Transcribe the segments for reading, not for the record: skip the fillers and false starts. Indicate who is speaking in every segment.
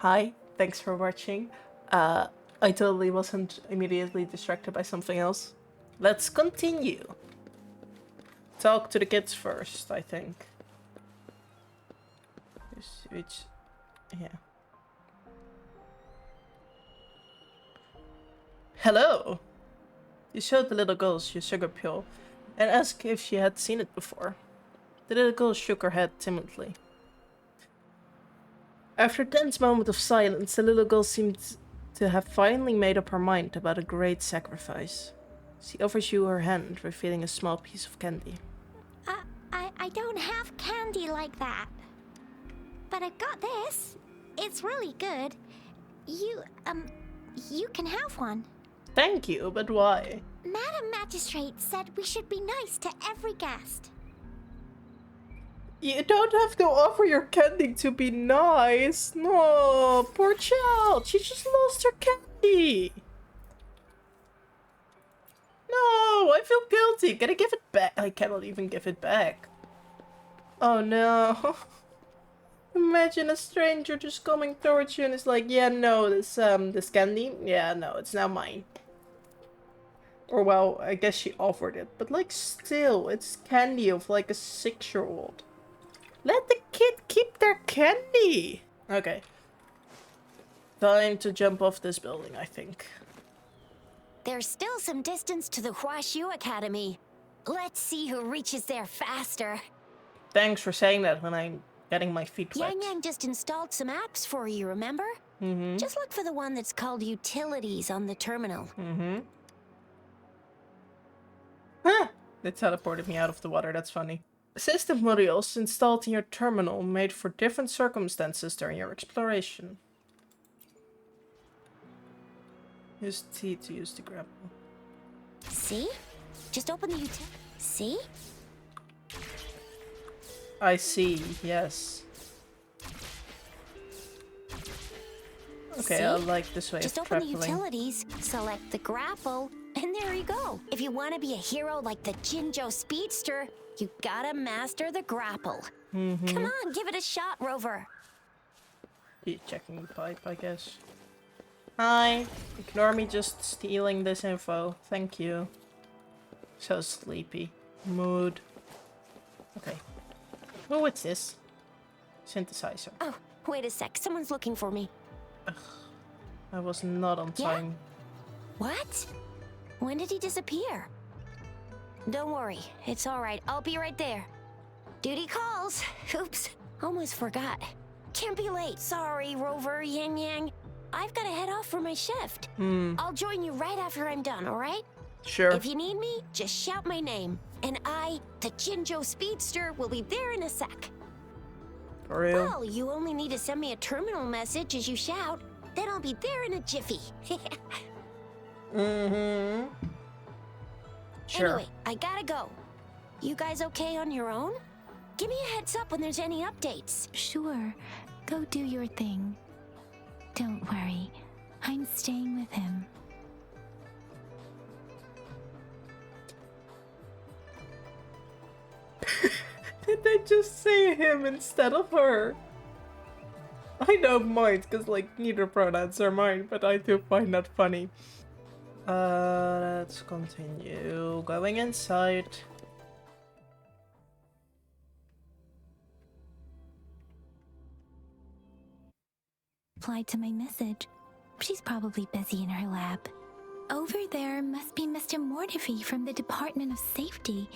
Speaker 1: Hi, thanks for watching. Uh, I totally wasn't immediately distracted by something else. Let's continue. Talk to the kids first, I think. Yeah. Hello! You showed the little girl your sugar pill and asked if she had seen it before. The little girl shook her head timidly. After a tense moment of silence, the little girl seemed to have finally made up her mind about a great sacrifice. She offers you her hand, revealing a small piece of candy.
Speaker 2: I don't have candy like that. But I've got this. It's really good. You can have one.
Speaker 1: Thank you, but why?
Speaker 2: Madam Magistrate said we should be nice to every guest.
Speaker 1: You don't have to offer your candy to be nice. No, poor child. She just lost her candy. No, I feel guilty. Can I give it back? I cannot even give it back. Oh no. Imagine a stranger just coming towards you and is like, yeah, no, this candy, yeah, no, it's now mine. Or well, I guess she offered it, but like still, it's candy of like a 6-year-old. Let the kid keep their candy! Okay. Time to jump off this building, I think.
Speaker 2: There's still some distance to the Huashu Academy. Let's see who reaches there faster.
Speaker 1: Thanks for saying that when I'm getting my feet wet.
Speaker 2: Yang Yang just installed some apps for you, remember?
Speaker 1: Mm-hmm.
Speaker 2: Just look for the one that's called Utilities on the terminal.
Speaker 1: Mm-hmm. Huh! They teleported me out of the water, that's funny. System modules installed in your terminal made for different circumstances during your exploration. Use T to use the grapple.
Speaker 2: See? Just open the utility. See?
Speaker 1: I see, yes. Okay,
Speaker 2: See?
Speaker 1: I like this way
Speaker 2: Just
Speaker 1: of
Speaker 2: open
Speaker 1: traveling.
Speaker 2: the utilities, select the grapple, and there you go. If you want to be a hero like the Jinjo Speedster, you gotta master the grapple.
Speaker 1: Mm-hmm.
Speaker 2: Come on, give it a shot, Rover.
Speaker 1: Keep checking the pipe, I guess. Hi. Ignore me just stealing this info. Thank you. So sleepy. Mood. Okay. Oh, what's this? Synthesizer.
Speaker 2: Oh, wait a sec. Someone's looking for me.
Speaker 1: I was not on time.
Speaker 2: What? When did he disappear? Don't worry. It's all right. I'll be right there. Duty calls. Oops. Almost forgot. Can't be late. Sorry, Rover, Yang Yang. I've got to head off for my shift. I'll join you right after I'm done, all right?
Speaker 1: Sure.
Speaker 2: If you need me, just shout my name. And I, the Jinjo Speedster, will be there in a sec.
Speaker 1: For real?
Speaker 2: Well, you only need to send me a terminal message as you shout. Then I'll be there in a jiffy.
Speaker 1: Mm-hmm. Sure.
Speaker 2: Anyway, I gotta go. You guys okay on your own? Give me a heads up when there's any updates.
Speaker 3: Sure. Go do your thing. Don't worry. I'm staying with him.
Speaker 1: Did they just say him instead of her? I don't mind, because like neither pronouns are mine, but I do find that funny. Let's continue going inside.
Speaker 3: Replied to my message. She's probably busy in her lab. Over there must be Mr. Mortifi from the Department of Safety.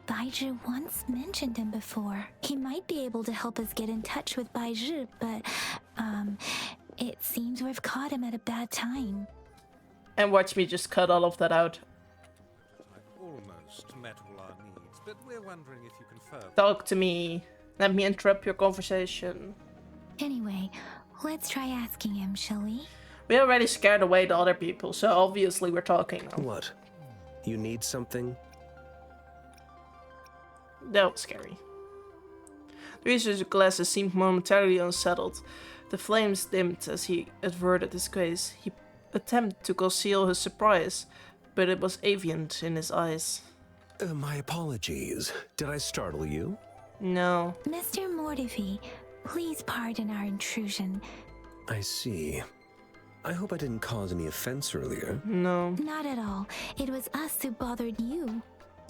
Speaker 3: Baizhi once mentioned him before. He might be able to help us get in touch with Baizhi, but, it seems we've caught him at a bad time.
Speaker 1: And watch me just cut all of that out.
Speaker 4: I've almost met all our needs, but we're wondering if you can further.
Speaker 1: Talk to me. Let me interrupt your conversation.
Speaker 3: Anyway, let's try asking him, shall we?
Speaker 1: We already scared away the other people, so obviously we're talking now.
Speaker 5: What? You need something?
Speaker 1: That was scary. The researcher's glasses seemed momentarily unsettled. The flames dimmed as he averted his gaze. He attempted to conceal his surprise, but it was avian in his eyes.
Speaker 5: My apologies. Did I startle you?
Speaker 1: No.
Speaker 3: Mr. Mortifi, please pardon our intrusion.
Speaker 5: I see. I hope I didn't cause any offense earlier.
Speaker 1: No.
Speaker 3: Not at all. It was us who bothered you.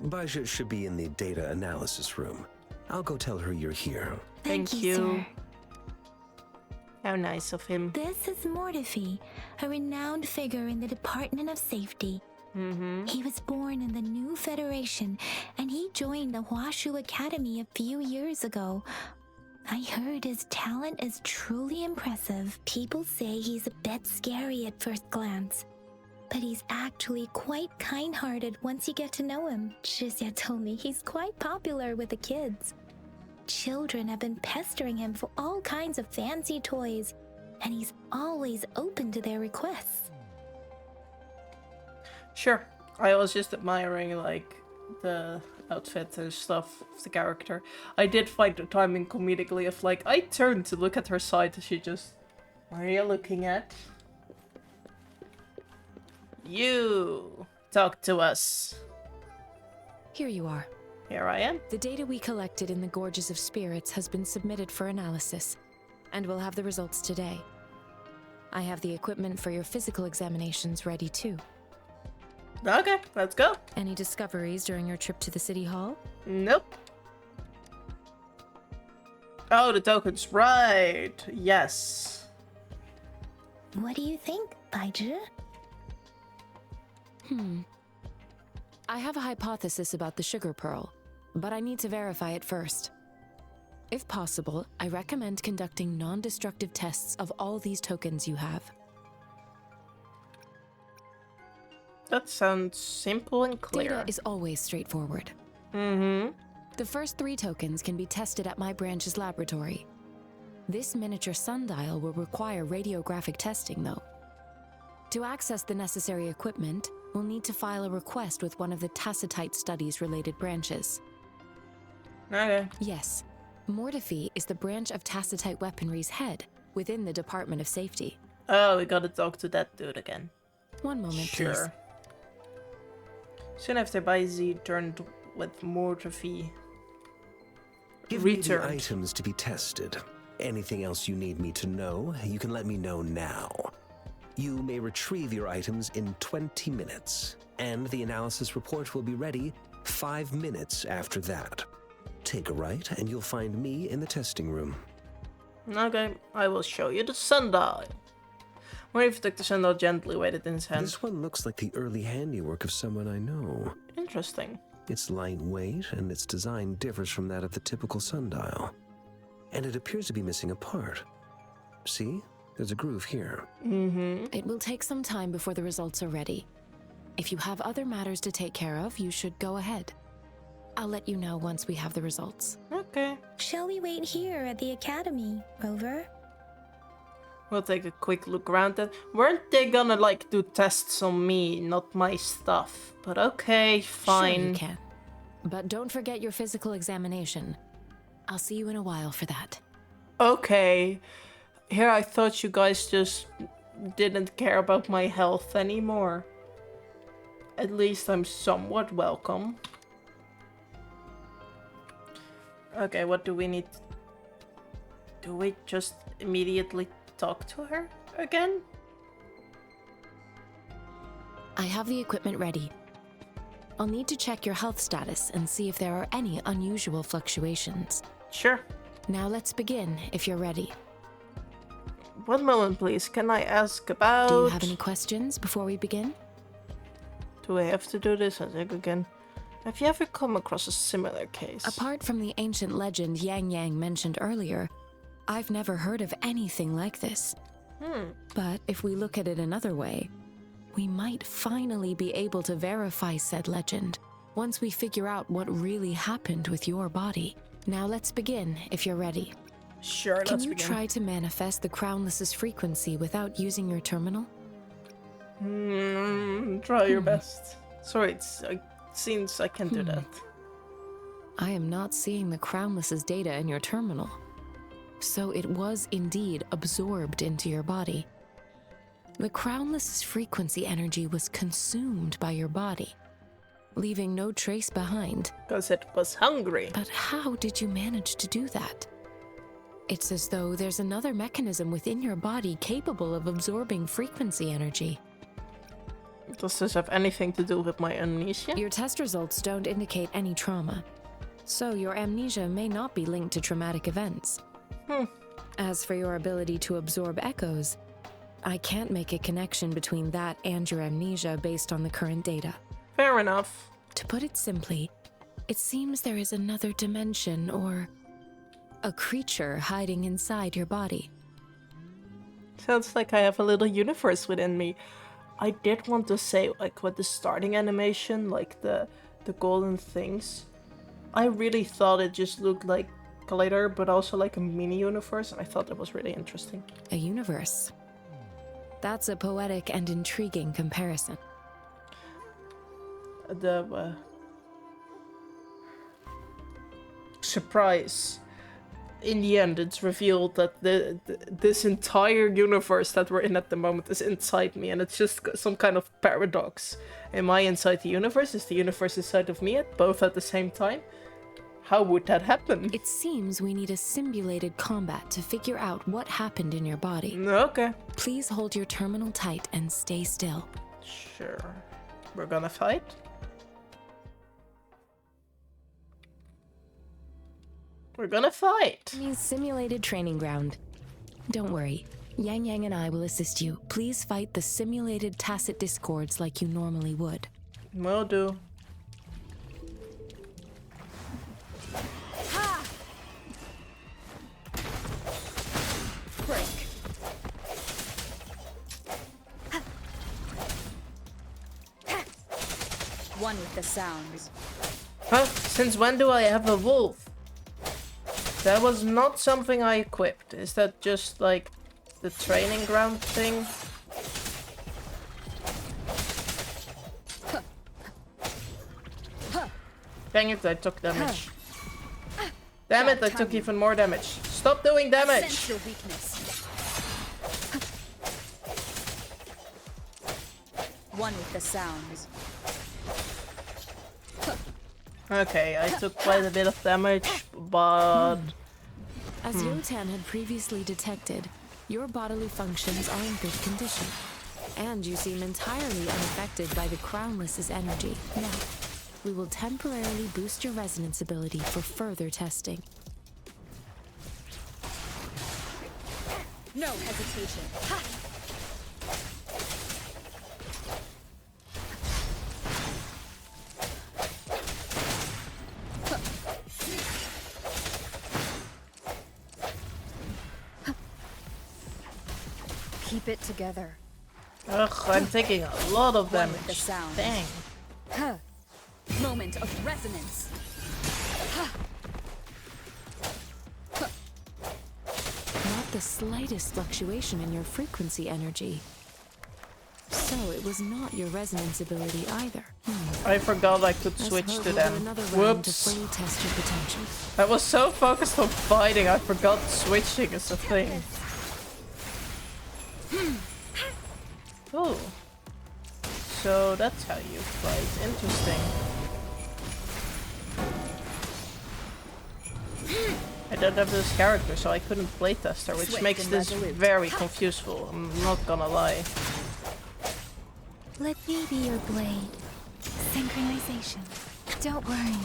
Speaker 5: Baija should be in the data analysis room. I'll go tell her you're here.
Speaker 1: Thank you.
Speaker 3: Sir.
Speaker 1: How nice of him.
Speaker 3: This is Mortifi, a renowned figure in the Department of Safety. He was born in the new Federation, and he joined the Huashu Academy a few years ago. I heard his talent is truly impressive. People say he's a bit scary at first glance, but he's actually quite kind-hearted once you get to know him. Shizia told me he's quite popular with the kids. Children have been pestering him for all kinds of fancy toys, and he's always open to their requests.
Speaker 1: Sure. I was just admiring, like, the outfit and stuff of the character. I did find the timing comedically of, like, I turned to look at her side and she just... What are you looking at? You! Talk to us.
Speaker 6: Here you are.
Speaker 1: Here I am.
Speaker 6: The data we collected in the Gorges of Spirits has been submitted for analysis, and we'll have the results today. I have the equipment for your physical examinations ready too.
Speaker 1: Okay, let's go.
Speaker 6: Any discoveries during your trip to the City Hall?
Speaker 1: Nope. Oh, the tokens, right. Yes.
Speaker 3: What do you think, Baija?
Speaker 6: I have a hypothesis about the sugar pearl, but I need to verify it first. If possible, I recommend conducting non-destructive tests of all these tokens you have.
Speaker 1: That sounds simple and clear.
Speaker 6: Data is always straightforward. The first 3 tokens can be tested at my branch's laboratory. This miniature sundial will require radiographic testing, though. To access the necessary equipment, we'll need to file a request with one of the Tacitite Studies-related branches.
Speaker 1: Okay.
Speaker 6: Yes, Mortifi is the branch of Tacitite Weaponry's head within the Department of Safety.
Speaker 1: Oh, we gotta talk to that dude again.
Speaker 6: One moment,
Speaker 1: Sure.
Speaker 6: please.
Speaker 1: Soon after Baiji turned with Mortifi
Speaker 5: Give me the
Speaker 1: returned.
Speaker 5: items to be tested. Anything else you need me to know, you can let me know now. You may retrieve your items in 20 minutes, and the analysis report will be ready 5 minutes after that. Take a right, and you'll find me in the testing room.
Speaker 1: Okay, I will show you the sundial. Mortifi took the sundial gently, weighed it in his hand.
Speaker 5: This one looks like the early handiwork of someone I know.
Speaker 1: Interesting.
Speaker 5: It's lightweight, and its design differs from that of the typical sundial. And it appears to be missing a part. See? There's a groove here.
Speaker 6: It will take some time before the results are ready. If you have other matters to take care of, you should go ahead. I'll let you know once we have the results.
Speaker 1: Okay.
Speaker 3: Shall we wait here at the academy, Rover?
Speaker 1: We'll take a quick look around then. Weren't they gonna, like, do tests on me, not my stuff? But okay, fine.
Speaker 6: Sure you can. But don't forget your physical examination. I'll see you in a while for that.
Speaker 1: Okay. Here I thought you guys just didn't care about my health anymore. At least I'm somewhat welcome. Okay, what do we need? Do we just immediately talk to her again?
Speaker 6: I have the equipment ready. I'll need to check your health status and see if there are any unusual fluctuations.
Speaker 1: Sure.
Speaker 6: Now let's begin, if you're ready.
Speaker 1: One moment, please. Can I ask about...
Speaker 6: Do you have any questions before we begin?
Speaker 1: Do I have to do this? I think again. Have you ever come across a similar case?
Speaker 6: Apart from the ancient legend Yang Yang mentioned earlier, I've never heard of anything like this. But if we look at it another way, we might finally be able to verify said legend once we figure out what really happened with your body. Now let's begin, if you're ready.
Speaker 1: Sure,
Speaker 6: Can
Speaker 1: let's
Speaker 6: you
Speaker 1: begin.
Speaker 6: try to manifest the Crownless's frequency without using your terminal?
Speaker 1: Try your best. Sorry, it seems I can do that.
Speaker 6: I am not seeing the Crownless's data in your terminal. So it was indeed absorbed into your body. The Crownless's frequency energy was consumed by your body, leaving no trace behind.
Speaker 1: Because it was hungry.
Speaker 6: But how did you manage to do that? It's as though there's another mechanism within your body capable of absorbing frequency energy.
Speaker 1: Does this have anything to do with my amnesia?
Speaker 6: Your test results don't indicate any trauma, so your amnesia may not be linked to traumatic events. As for your ability to absorb echoes, I can't make a connection between that and your amnesia based on the current data.
Speaker 1: Fair enough.
Speaker 6: To put it simply, it seems there is another dimension or a creature hiding inside your body.
Speaker 1: Sounds like I have a little universe within me. I did want to say, like, with the starting animation, like the golden things, I really thought it just looked like glitter, but also like a mini universe, and I thought that was really interesting.
Speaker 6: A universe. That's a poetic and intriguing comparison.
Speaker 1: The surprise. In the end, it's revealed that this entire universe that we're in at the moment is inside me, and it's just some kind of paradox. Am I inside the universe? Is the universe inside of me both at the same time? How would that happen?
Speaker 6: It seems we need a simulated combat to figure out what happened in your body.
Speaker 1: Okay.
Speaker 6: Please hold your terminal tight and stay still.
Speaker 1: Sure. We're gonna fight? We're gonna fight.
Speaker 6: Simulated training ground. Don't worry. Yang Yang and I will assist you. Please fight the simulated tacit discords like you normally would.
Speaker 1: Will do.
Speaker 7: Break. One with the sounds.
Speaker 1: Huh? Since when do I have a wolf? That was not something I equipped. Is that just like the training ground thing? Dang it, I took damage. Damn it, I took even more damage. Stop doing damage!
Speaker 7: Sense your weakness. One with the sounds.
Speaker 1: Okay, I took quite a bit of damage, but...
Speaker 6: As Yotan had previously detected, your bodily functions are in good condition. And you seem entirely unaffected by the Crownless's energy. Now, we will temporarily boost your resonance ability for further testing.
Speaker 7: No hesitation. Ha! Keep it together.
Speaker 1: Ugh, I'm taking a lot of
Speaker 7: One
Speaker 1: damage.
Speaker 7: with the sound.
Speaker 1: Dang.
Speaker 7: Huh. Moment of resonance.
Speaker 6: Not the slightest fluctuation in your frequency energy. So it was not your resonance ability either.
Speaker 1: I forgot I could
Speaker 6: Let's
Speaker 1: switch
Speaker 6: hope
Speaker 1: to
Speaker 6: we'll do
Speaker 1: them.
Speaker 6: another round to
Speaker 1: Whoops.
Speaker 6: fully test your potential.
Speaker 1: I was so focused on fighting, I forgot switching is a thing. Oh. So that's how you fight. Interesting. I don't have this character, so I couldn't playtest her, which
Speaker 7: Swift
Speaker 1: makes
Speaker 7: and
Speaker 1: this
Speaker 7: resolute.
Speaker 1: very confuseful. I'm not gonna lie.
Speaker 3: Let me be your blade. Synchronization. Don't worry.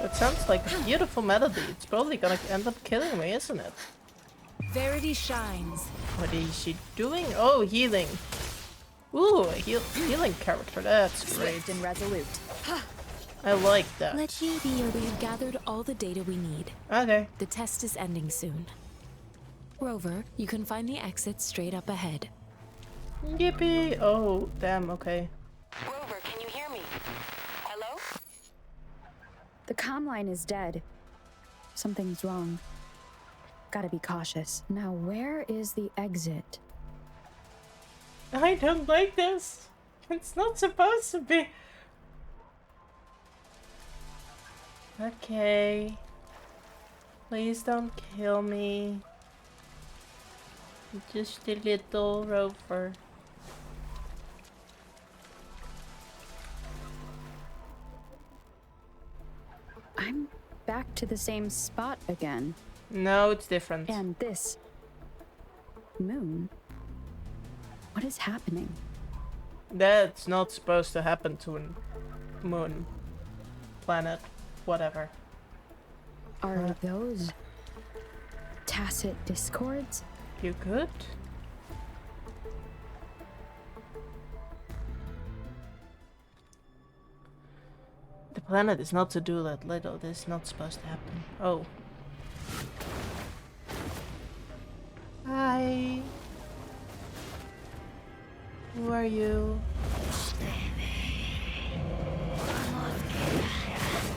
Speaker 1: It sounds like a beautiful melody. It's probably gonna end up killing me, isn't it?
Speaker 6: Verity shines.
Speaker 1: What is she doing? Oh, healing. Ooh, a healing character. That's great.
Speaker 7: Swift and resolute.
Speaker 1: I like that.
Speaker 3: Let me be your
Speaker 6: We have gathered all the data we need.
Speaker 1: Okay.
Speaker 6: The test is ending soon. Rover, you can find the exit straight up ahead.
Speaker 1: Yippee! Oh, damn, okay.
Speaker 2: Rover, can you hear me? Hello?
Speaker 7: The comm line is dead. Something's wrong. Gotta be cautious. Now, where is the exit?
Speaker 1: I don't like this. It's not supposed to be. Okay. Please don't kill me. Just a little rover.
Speaker 7: back to the same spot again.
Speaker 1: No, it's different.
Speaker 7: And this moon. What is happening?
Speaker 1: That's not supposed to happen to a moon, planet, whatever.
Speaker 7: Are those tacit discords?
Speaker 1: You good? The planet is not to do that little. This is not supposed to happen. Oh. Hi. Who are you?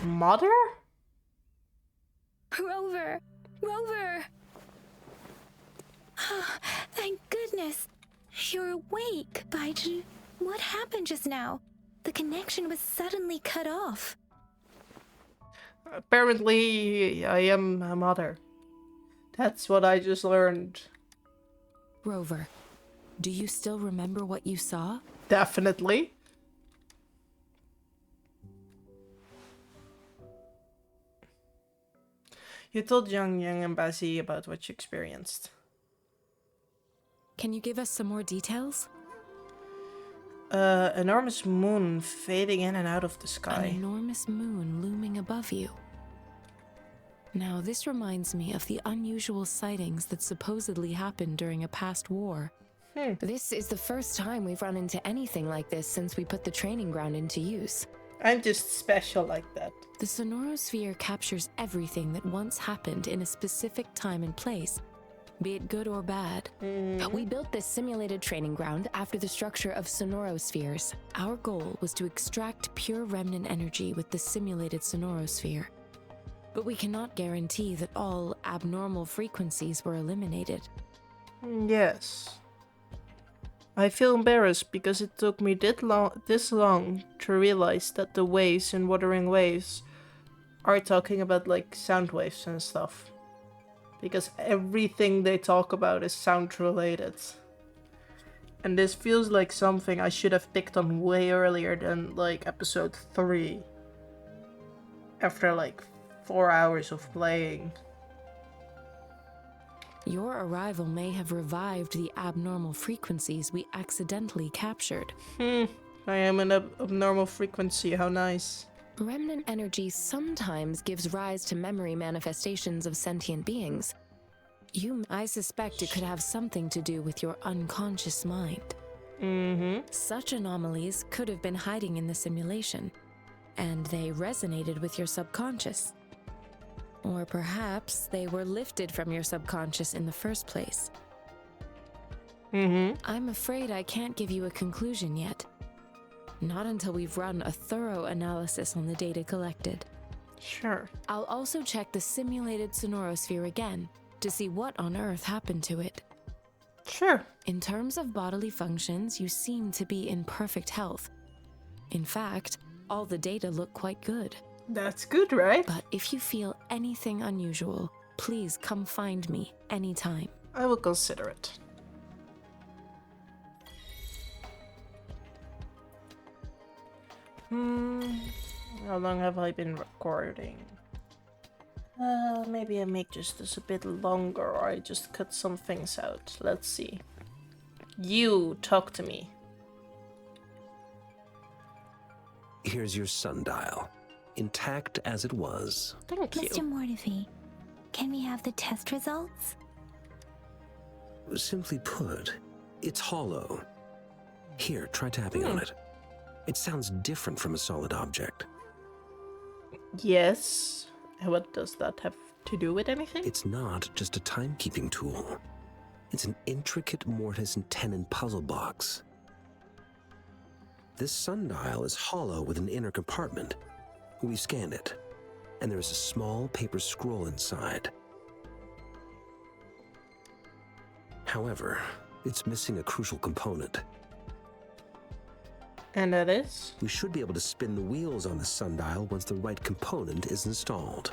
Speaker 1: Mother?
Speaker 3: Rover! Rover! Thank goodness. You're awake, Baiju. What happened just now? The connection was suddenly cut off.
Speaker 1: Apparently, I am a mother. That's what I just learned.
Speaker 6: Rover, do you still remember what you saw?
Speaker 1: Definitely. You told Yang Yang and Bazi about what you experienced.
Speaker 6: Can you give us some more details?
Speaker 1: Enormous moon fading in and out of the
Speaker 6: An
Speaker 1: sky.
Speaker 6: enormous moon looming above you. Now, this reminds me of the unusual sightings that supposedly happened during a past war. This is the first time we've run into anything like this since we put the training ground into use.
Speaker 1: I'm just special like that.
Speaker 6: The sonorosphere captures everything that once happened in a specific time and place, be it good or bad. We built this simulated training ground after the structure of sonorospheres. Our goal was to extract pure remnant energy with the simulated sonorosphere. But we cannot guarantee that all abnormal frequencies were eliminated.
Speaker 1: Yes. I feel embarrassed because it took me this long to realize that the waves in Wuthering Waves are talking about like sound waves and stuff. Because everything they talk about is sound related. And this feels like something I should have picked on way earlier than like episode 3. After like 4 hours of playing.
Speaker 6: Your arrival may have revived the abnormal frequencies we accidentally captured.
Speaker 1: I am an abnormal frequency, how nice.
Speaker 6: Remnant energy sometimes gives rise to memory manifestations of sentient beings. I suspect it could have something to do with your unconscious mind. Such anomalies could have been hiding in the simulation, and they resonated with your subconscious. Or perhaps they were lifted from your subconscious in the first place. I'm afraid I can't give you a conclusion yet. Not until we've run a thorough analysis on the data collected.
Speaker 1: Sure.
Speaker 6: I'll also check the simulated sonorosphere again to see what on earth happened to it.
Speaker 1: Sure.
Speaker 6: In terms of bodily functions, you seem to be in perfect health. In fact, all the data look quite good.
Speaker 1: That's good, right?
Speaker 6: But if you feel anything unusual, please come find me anytime.
Speaker 1: I will consider it. How long have I been recording? Maybe I make just this a bit longer, or I just cut some things out. Let's see. You talk to me.
Speaker 5: Here's your sundial, intact as it was.
Speaker 1: Thank you.
Speaker 3: Mr. Mortefi, can we have the test results?
Speaker 5: Simply put, it's hollow. Here, try tapping on it. It sounds different from a solid object.
Speaker 1: Yes. What does that have to do with anything?
Speaker 5: It's not just a timekeeping tool. It's an intricate mortise and tenon puzzle box. This sundial is hollow with an inner compartment. We scanned it, and there is a small paper scroll inside. However, it's missing a crucial component.
Speaker 1: And that is?
Speaker 5: We should be able to spin the wheels on the sundial once the right component is installed.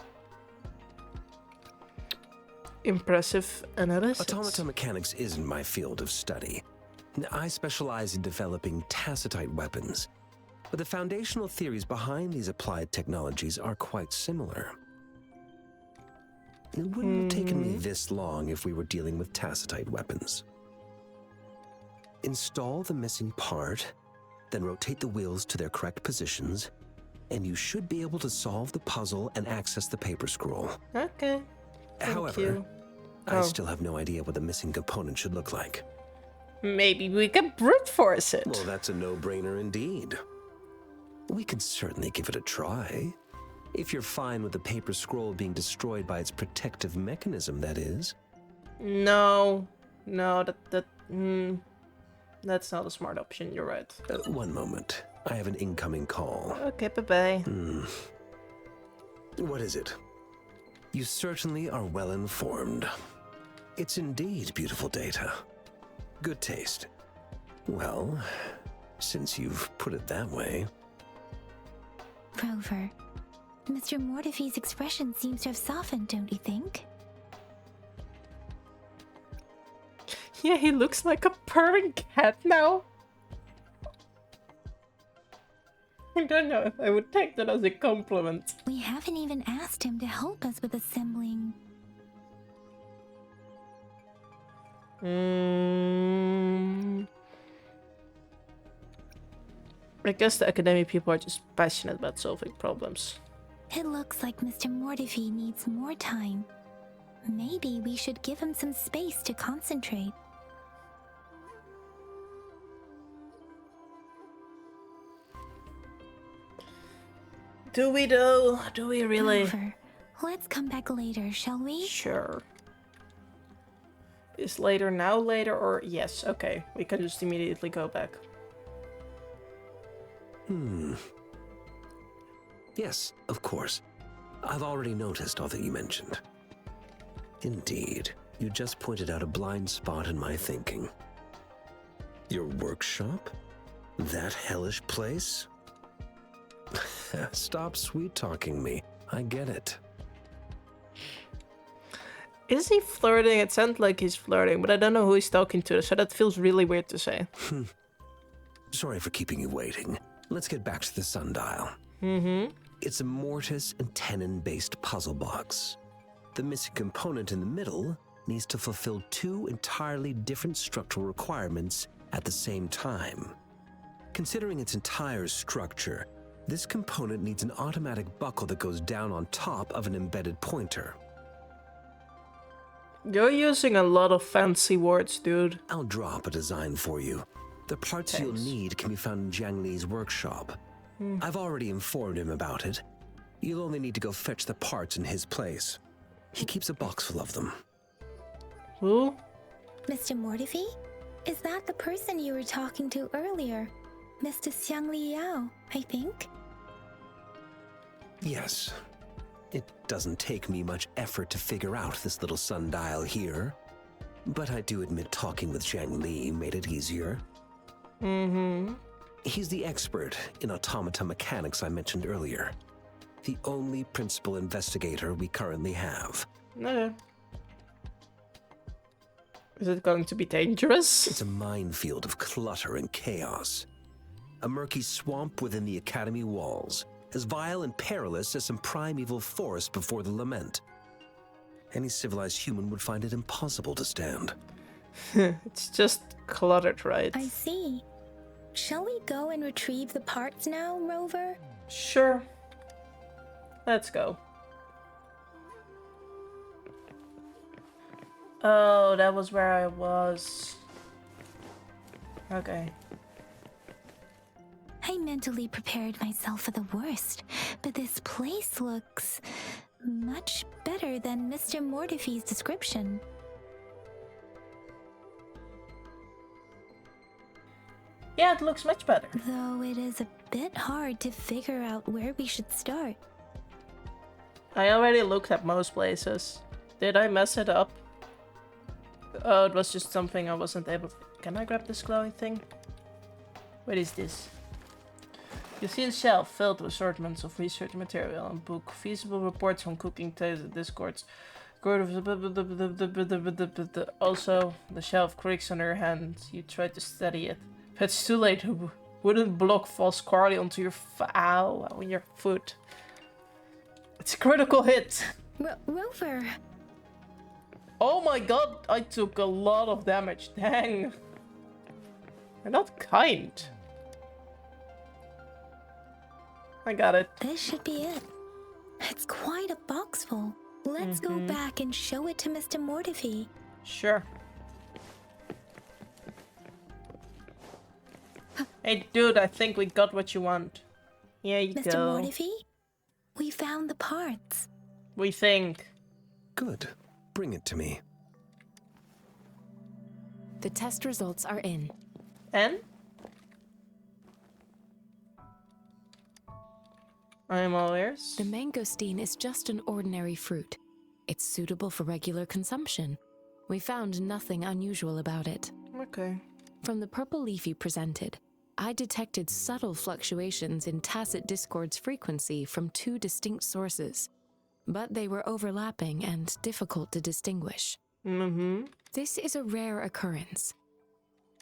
Speaker 1: Impressive analysis.
Speaker 5: Automata mechanics isn't my field of study. I specialize in developing tacitite weapons, but the foundational theories behind these applied technologies are quite similar. It wouldn't have taken me this long if we were dealing with tacitite weapons. Install the missing part, then rotate the wheels to their correct positions, and you should be able to solve the puzzle and access the paper scroll.
Speaker 1: Okay. Thank
Speaker 5: However,
Speaker 1: you.
Speaker 5: I still have no idea what the missing component should look like.
Speaker 1: Maybe we can brute force it.
Speaker 5: Well, that's a no-brainer indeed. We can certainly give it a try. If you're fine with the paper scroll being destroyed by its protective mechanism, that is.
Speaker 1: No, that's not a smart option. You're right.
Speaker 5: One moment. I have an incoming call.
Speaker 1: Okay, bye-bye.
Speaker 5: What is it? You certainly are well informed. It's indeed beautiful data. Good taste. Well, since you've put it that way.
Speaker 3: Rover, Mr. Mortefi's expression seems to have softened, don't you think?
Speaker 1: Yeah, he looks like a purring cat now. I don't know if I would take that as a compliment.
Speaker 3: We haven't even asked him to help us with assembling.
Speaker 1: I guess the academy people are just passionate about solving problems.
Speaker 3: It looks like Mr. Mortefi needs more time. Maybe we should give him some space to concentrate.
Speaker 1: Do we though? Do we really?
Speaker 3: Rover, let's come back later, shall we?
Speaker 1: Sure. Is later now later or yes? Okay, we can just immediately go back.
Speaker 5: Yes, of course. I've already noticed all that you mentioned. Indeed, you just pointed out a blind spot in my thinking. Your workshop? That hellish place? Stop sweet-talking me. I get it.
Speaker 1: Is he flirting? It sounds like he's flirting, but I don't know who he's talking to, so that feels really weird to say.
Speaker 5: Sorry for keeping you waiting. Let's get back to the sundial. It's a mortise and tenon-based puzzle box. The missing component in the middle needs to fulfill two entirely different structural requirements at the same time. Considering its entire structure, this component needs an automatic buckle that goes down on top of an embedded pointer.
Speaker 1: You're using a lot of fancy words, dude.
Speaker 5: I'll drop a design for you. The parts you'll need can be found in Jiang Li's workshop. I've already informed him about it. You'll only need to go fetch the parts in his place. He keeps a box full of them.
Speaker 1: Who?
Speaker 3: Mr. Mortefi? Is that the person you were talking to earlier? Mr. Xiang Liao, I think?
Speaker 5: Yes. It doesn't take me much effort to figure out this little sundial here. But I do admit talking with Jiang Li made it easier. He's the expert in automata mechanics I mentioned earlier. The only principal investigator we currently have.
Speaker 1: Okay. Is it going to be dangerous?
Speaker 5: It's a minefield of clutter and chaos. A murky swamp within the academy walls, as vile and perilous as some primeval forest before the lament. Any civilized human would find it impossible to stand.
Speaker 1: It's just cluttered, right?
Speaker 3: I see. Shall we go and retrieve the parts now, Rover?
Speaker 1: Sure. Let's go. Oh, that was where I was. Okay.
Speaker 3: I mentally prepared myself for the worst, but this place looks much better than Mr. Mortefi's description.
Speaker 1: Yeah, it looks much better.
Speaker 3: Though it is a bit hard to figure out where we should start.
Speaker 1: I already looked at most places. Did I mess it up? Oh, it was just something I wasn't able to... Can I grab this glowing thing? What is this? You see a shelf filled with assortments of research material and book, feasible reports on cooking discords. Also, the shelf creaks under your hand. You try to steady it. But it's too late. Wooden block falls squarely onto your on your foot. It's a critical hit.
Speaker 3: Rover,
Speaker 1: Oh my god, I took a lot of damage. Dang. You're not kind. I got it.
Speaker 3: This should be it. It's quite a box full. Let's go back and show it to Mr. Mortifi.
Speaker 1: Sure. Hey dude, I think we got what you want. Here you
Speaker 3: Mr.
Speaker 1: go.
Speaker 3: Mortifi, we found the parts.
Speaker 1: We think.
Speaker 5: Good. Bring it to me.
Speaker 6: The test results are in.
Speaker 1: And? I'm all ears.
Speaker 6: The mangosteen is just an ordinary fruit. It's suitable for regular consumption. We found nothing unusual about it.
Speaker 1: Okay.
Speaker 6: From the purple leaf you presented, I detected subtle fluctuations in tacit discord's frequency from two distinct sources, but they were overlapping and difficult to distinguish. This is a rare occurrence.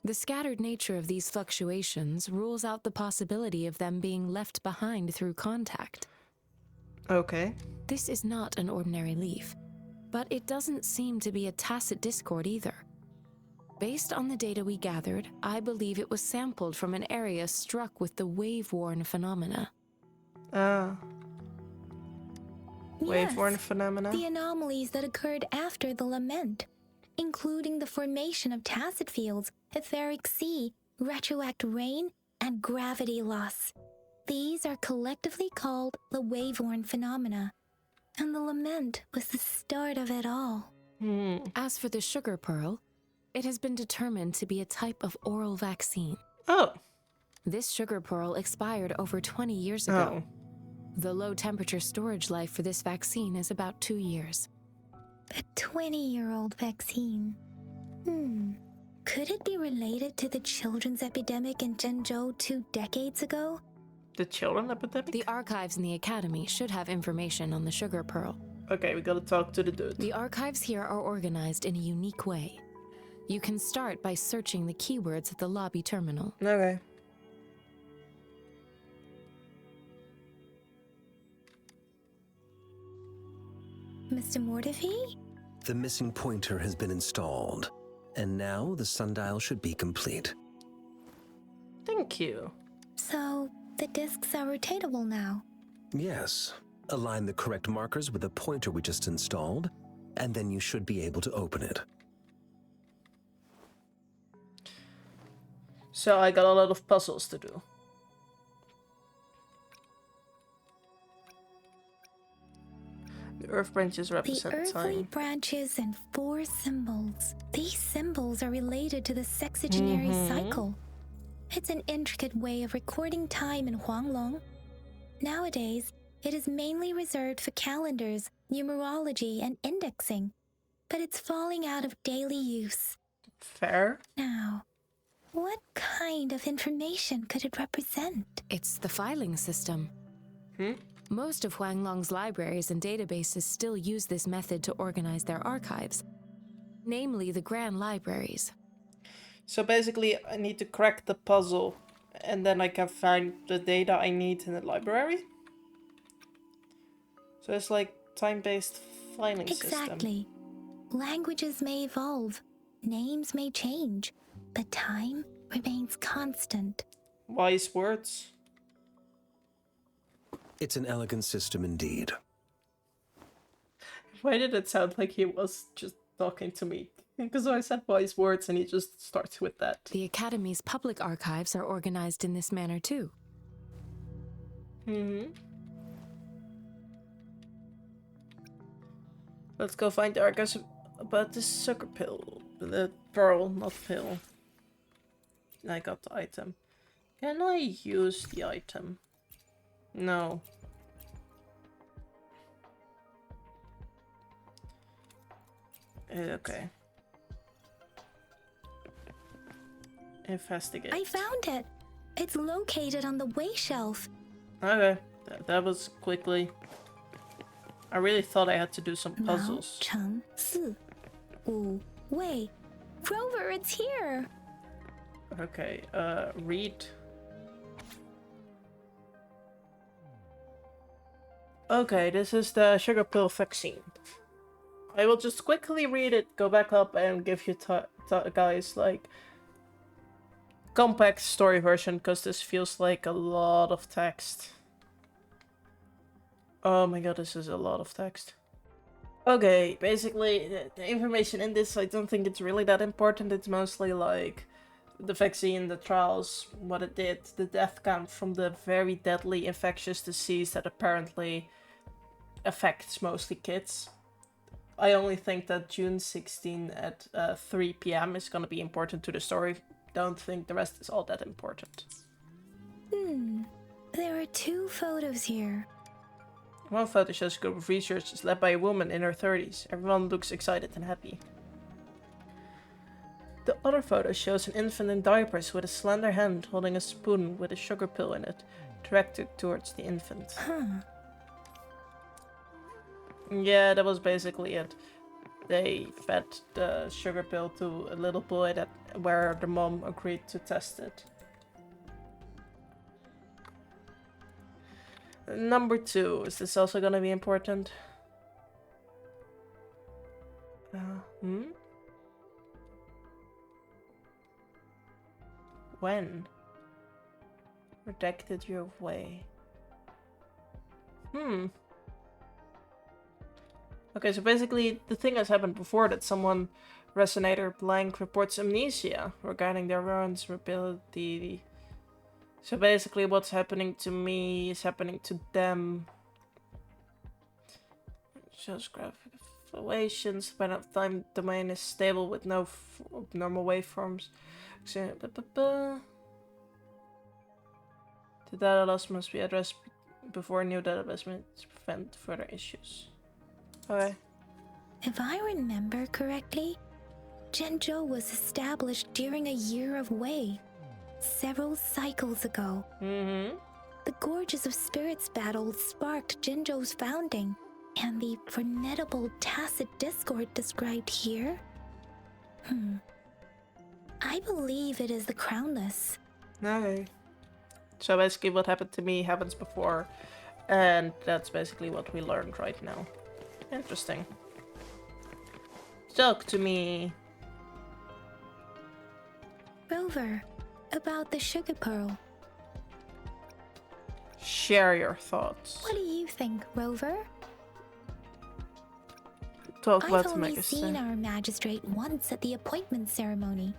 Speaker 6: The scattered nature of these fluctuations rules out the possibility of them being left behind through contact.
Speaker 1: Okay.
Speaker 6: This is not an ordinary leaf, but it doesn't seem to be a tacit discord either. Based on the data we gathered, I believe it was sampled from an area struck with the wave-worn phenomena.
Speaker 1: Wave-worn
Speaker 3: Yes,
Speaker 1: phenomena?
Speaker 3: the anomalies that occurred after the lament, including the formation of tacit fields, etheric sea, retroact rain, and gravity loss. These are collectively called the wave-worn phenomena, and the lament was the start of it all.
Speaker 6: As for the sugar pearl, it has been determined to be a type of oral vaccine.
Speaker 1: Oh.
Speaker 6: This sugar pearl expired over 20 years ago. The low-temperature storage life for this vaccine is about 2 years.
Speaker 3: A 20-year-old vaccine. Could it be related to the children's epidemic in Zhengzhou 2 decades ago?
Speaker 1: The children epidemic?
Speaker 6: The archives in the academy should have information on the sugar pearl.
Speaker 1: Okay, we gotta talk to the dude.
Speaker 6: The archives here are organized in a unique way. You can start by searching the keywords at the lobby terminal.
Speaker 1: Okay.
Speaker 3: Mr. Mortifi?
Speaker 5: The missing pointer has been installed, and now the sundial should be complete.
Speaker 1: Thank you.
Speaker 3: So, the discs are rotatable now.
Speaker 5: Yes. Align the correct markers with the pointer we just installed, and then you should be able to open it.
Speaker 1: So I got a lot of puzzles to do. The earth branches
Speaker 3: The
Speaker 1: represent
Speaker 3: earthly
Speaker 1: time.
Speaker 3: branches and 4 symbols. These symbols are related to the sexagenary cycle. It's an intricate way of recording time in Huanglong. Nowadays, it is mainly reserved for calendars, numerology, and indexing, but it's falling out of daily use.
Speaker 1: Fair.
Speaker 3: Now, what kind of information could it represent?
Speaker 6: It's the filing system. Most of Huanglong's libraries and databases still use this method to organize their archives, namely the Grand Libraries.
Speaker 1: So basically, I need to crack the puzzle, and then I can find the data I need in the library? So it's like time-based filing system.
Speaker 3: Exactly. Languages may evolve, names may change, but time remains constant.
Speaker 1: Wise words.
Speaker 5: It's an elegant system indeed.
Speaker 1: Why did it sound like he was just talking to me? Because I said wise words and he just starts with that.
Speaker 6: The Academy's public archives are organized in this manner too.
Speaker 1: Let's go find the archives about the sugar pill. The pearl, not pill. I got the item. Can I use the item? No. Okay. Investigate.
Speaker 3: I found it. It's located on the way shelf.
Speaker 1: Okay, that was quickly. I really thought I had to do some puzzles.
Speaker 3: 城4 5 Wei. Rover, it's here.
Speaker 1: Okay, read. Okay, this is the sugar pill vaccine. I will just quickly read it, go back up, and give you guys like compact story version, because this feels like a lot of text. Oh my god, this is a lot of text. Okay, basically, the information in this, I don't think it's really that important. It's mostly like the vaccine, the trials, what it did, the death count from the very deadly infectious disease that apparently affects mostly kids. I only think that June 16 at 3 p.m. is gonna be important to the story. Don't think the rest is all that important.
Speaker 3: There are 2 photos here.
Speaker 1: One photo shows a group of researchers led by a woman in her 30s. Everyone looks excited and happy. The other photo shows an infant in diapers with a slender hand holding a spoon with a sugar pill in it, directed towards the infant. Yeah, that was basically it. They fed the sugar pill to a little boy where the mom agreed to test it. Number 2, is this also gonna be important? When? Protected your way. Okay, so basically the thing has happened before, that someone, Resonator Blank, reports amnesia regarding their vulnerability. So basically what's happening to me is happening to them. Shows graphic fluctuations. By that time domain is stable with no normal waveforms. The data loss must be addressed before new database to prevent further issues. Okay.
Speaker 3: If I remember correctly, Zhenzhou was established during a year of Wei, several cycles ago. The Gorges of Spirits battle sparked Zhenzhou's founding, and the formidable tacit discord described here? I believe it is the Crownless.
Speaker 1: Okay. So basically what happened to me happens before, and that's basically what we learned right now. Interesting. Talk to me.
Speaker 3: Rover, about the sugar pearl.
Speaker 1: Share your thoughts.
Speaker 3: What do you think, Rover?
Speaker 1: Talk
Speaker 3: I've
Speaker 1: about
Speaker 3: only
Speaker 1: Megastar.
Speaker 3: seen our magistrate once at the appointment ceremony,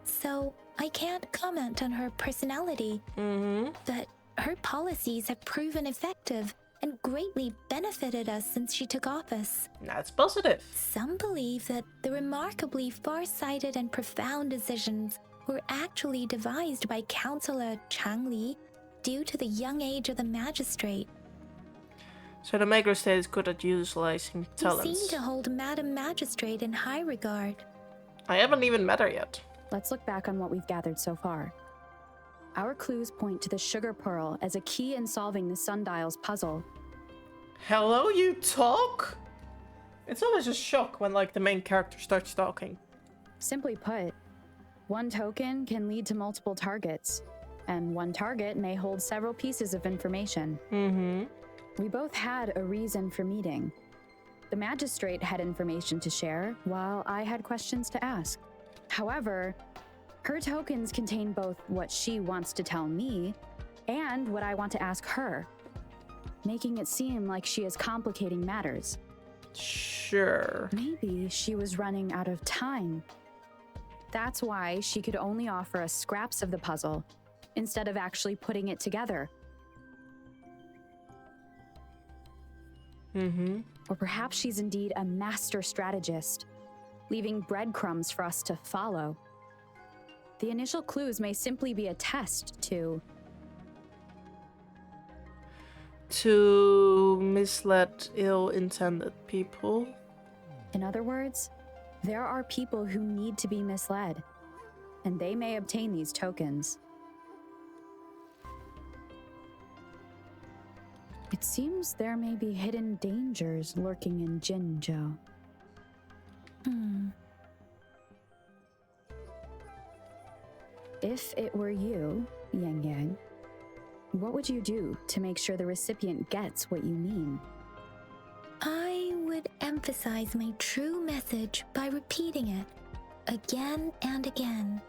Speaker 3: so I can't comment on her personality. But her policies have proven effective and greatly benefited us since she took office.
Speaker 1: That's positive.
Speaker 3: Some believe that the remarkably far-sighted and profound decisions were actually devised by Councillor Changli due to the young age of the magistrate.
Speaker 1: So the Megastar is good at utilizing
Speaker 3: We
Speaker 1: talents.
Speaker 3: seem to hold Madam Magistrate in high regard.
Speaker 1: I haven't even met her yet.
Speaker 7: Let's look back on what we've gathered so far. Our clues point to the sugar pearl as a key in solving the Sundial's puzzle.
Speaker 1: Hello, you talk? It's always a shock when like the main character starts talking.
Speaker 7: Simply put, one token can lead to multiple targets, and one target may hold several pieces of information. We both had a reason for meeting. The magistrate had information to share, while I had questions to ask. However, her tokens contain both what she wants to tell me and what I want to ask her, making it seem like she is complicating matters.
Speaker 1: Sure.
Speaker 7: Maybe she was running out of time. That's why she could only offer us scraps of the puzzle, instead of actually putting it together. Or perhaps she's indeed a master strategist, leaving breadcrumbs for us to follow. The initial clues may simply be a test to
Speaker 1: mislead ill-intended people.
Speaker 7: In other words, there are people who need to be misled, and they may obtain these tokens. It seems there may be hidden dangers lurking in Jinzhou. If it were you, Yang Yang, what would you do to make sure the recipient gets what you mean?
Speaker 3: I would should emphasize my true message by repeating it again and again.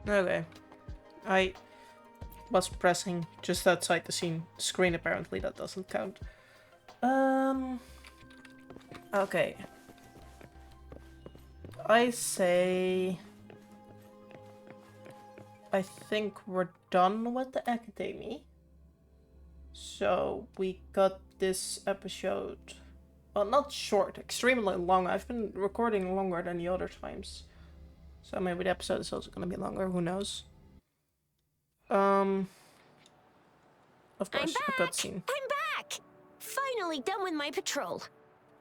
Speaker 1: Okay. I was pressing just outside the screen, apparently that doesn't count. Okay. I say... I think we're done with the academy. So we got this episode... Well, not short, extremely long. I've been recording longer than the other times. So maybe the episode is also gonna be longer, who knows. Of course, a cutscene.
Speaker 2: I'm back! Finally done with my patrol.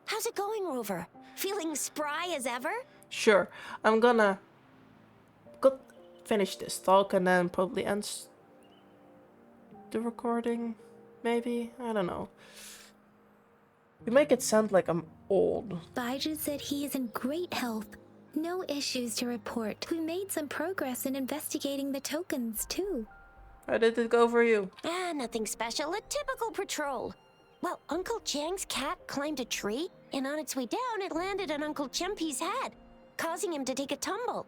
Speaker 2: How's it going, Rover? Feeling spry as ever?
Speaker 1: Sure, I'm gonna finish this talk and then probably end the recording, maybe? I don't know. You make it sound like I'm old.
Speaker 3: Baiju said he is in great health. No issues to report. We made some progress in investigating the tokens, too.
Speaker 1: How did it go for you?
Speaker 2: Nothing special. A typical patrol. Well, Uncle Chang's cat climbed a tree, and on its way down, it landed on Uncle Chempi's head, causing him to take a tumble.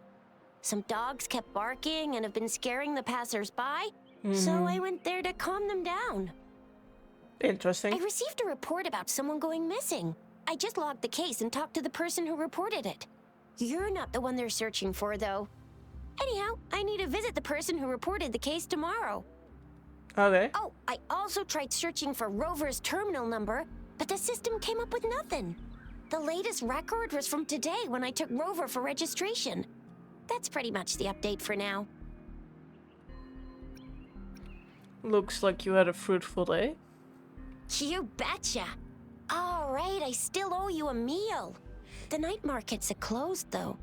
Speaker 2: Some dogs kept barking and have been scaring the passers-by, so I went there to calm them down.
Speaker 1: Interesting.
Speaker 2: I received a report about someone going missing. I just logged the case and talked to the person who reported it. You're not the one they're searching for, though. Anyhow, I need to visit the person who reported the case tomorrow.
Speaker 1: Okay.
Speaker 2: Oh, I also tried searching for Rover's terminal number, but the system came up with nothing. The latest record was from today when I took Rover for registration. That's pretty much the update for now.
Speaker 1: Looks like you had a fruitful day.
Speaker 2: You betcha. All right, I still owe you a meal. The night markets are closed, though.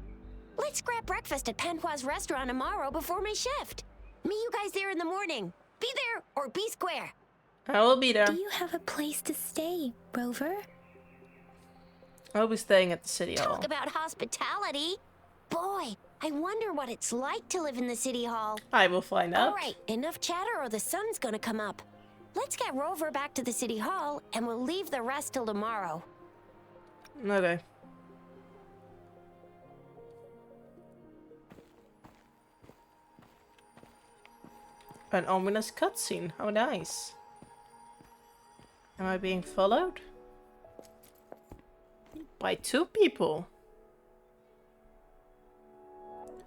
Speaker 2: Let's grab breakfast at Panhua's restaurant tomorrow before my shift. Meet you guys there in the morning. Be there or be square.
Speaker 1: I will be there.
Speaker 3: Do you have a place to stay, Rover?
Speaker 1: I'll be staying at the city hall.
Speaker 2: Talk about hospitality. Boy, I wonder what it's like to live in the city hall.
Speaker 1: I will find out.
Speaker 2: All right, enough chatter or the sun's gonna come up. Let's get Rover back to the city hall and we'll leave the rest till tomorrow.
Speaker 1: Okay. An ominous cutscene. How nice. Am I being followed? By 2 people.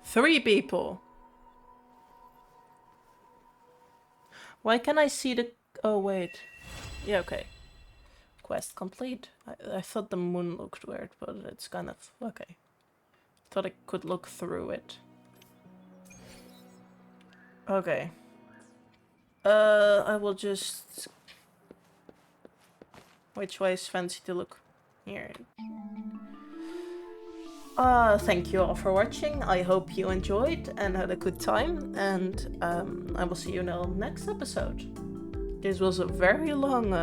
Speaker 1: 3 people. Why can't I see the... Oh, wait. Yeah, okay. Quest complete. I thought the moon looked weird, but it's kind of... Okay. Thought I could look through it. Okay. I will just... Which way is fancy to look? Here. Thank you all for watching. I hope you enjoyed and had a good time. And I will see you in the next episode. This was a very long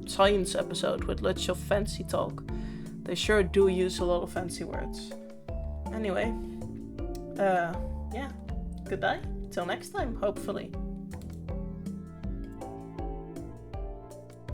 Speaker 1: science episode with lots of fancy talk. They sure do use a lot of fancy words. Anyway. Yeah. Goodbye. Till next time, hopefully.